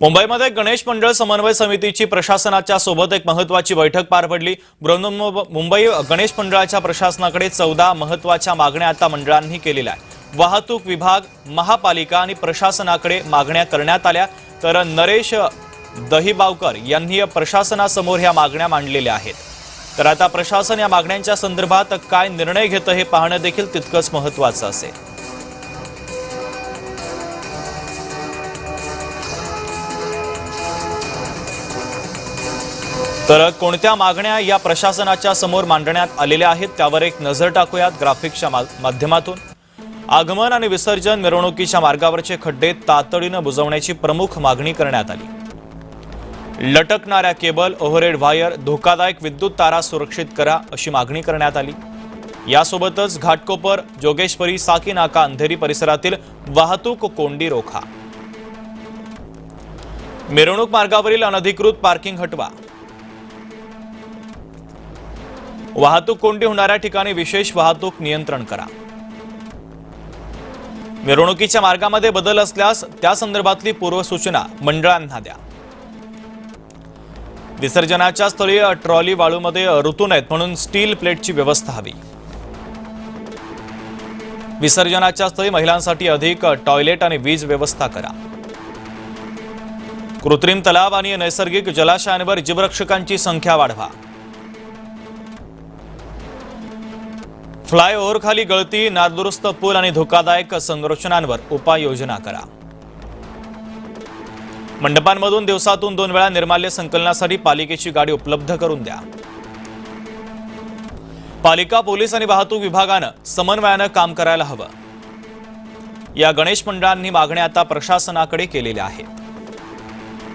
मुंबईमध्ये गणेश मंडळ समन्वय समितीची प्रशासनाच्या सोबत एक महत्त्वाची बैठक पार पडली। मुंबई गणेश मंडळाच्या प्रशासनाकडे 14 महत्त्वाच्या मागण्या आता मंडळांनी केलेल्या आहेत। वाहतूक विभाग, महापालिका आणि प्रशासनाकडे मागण्या करण्यात आल्या, तर नरेश दहिबावकर यांनी प्रशासनासमोर ह्या मागण्या मांडलेल्या आहेत। तर आता प्रशासन या मागण्यांच्या संदर्भात काय निर्णय घेतं हे पाहणं देखील तितकंच महत्त्वाचं असेल। तर कोणत्या मागण्या या प्रशासनाच्या समोर मांडण्यात आलेल्या आहेत त्यावर एक नजर टाकूयात ग्राफिक्सच्या माध्यमातून। आगमन आणि विसर्जन मिरवणुकीच्या मार्गावरचे खड्डे तातडीनं बुजवण्याची प्रमुख मागणी करण्यात आली। लटकणाऱ्या केबल, ओव्हरहेड वायर, धोकादायक विद्युत तारा सुरक्षित करा अशी मागणी करण्यात आली। यासोबतच घाटकोपर, जोगेश्वरी, साकी नाका, अंधेरी परिसरातील वाहतूक कोंडी रोखा। मिरवणूक मार्गावरील अनधिकृत पार्किंग हटवा। वाहतूक कोंडी होणाऱ्या ठिकाणी विशेष वाहतूक नियंत्रण करा। मिरवणुकीच्या मार्गामध्ये बदल असल्यास त्या संदर्भातली पूर्वसूचना मंडळांना द्या। विसर्जनाच्या स्थळी ट्रॉली वाळूमध्ये रुतू नयेत म्हणून स्टील प्लेटची व्यवस्था हवी। विसर्जनाच्या स्थळी महिलांसाठी अधिक टॉयलेट आणि वीज व्यवस्था करा। कृत्रिम तलाव आणि नैसर्गिक जलाशयांवर जीवरक्षकांची संख्या वाढवा। फ्लायओव्हर खाली गळती, नादुरुस्त पूल आणि धोकादायक संरचनांवर उपाययोजना करा। मंडपांमधून दिवसातून 2 वेळा निर्माल्य संकलनासाठी पालिकेची गाडी उपलब्ध करून द्या। पालिका, पोलीस आणि वाहतूक विभागानं समन्वयानं काम करायला हवं। या गणेश मंडळांनी मागण्या आता प्रशासनाकडे केलेल्या आहेत।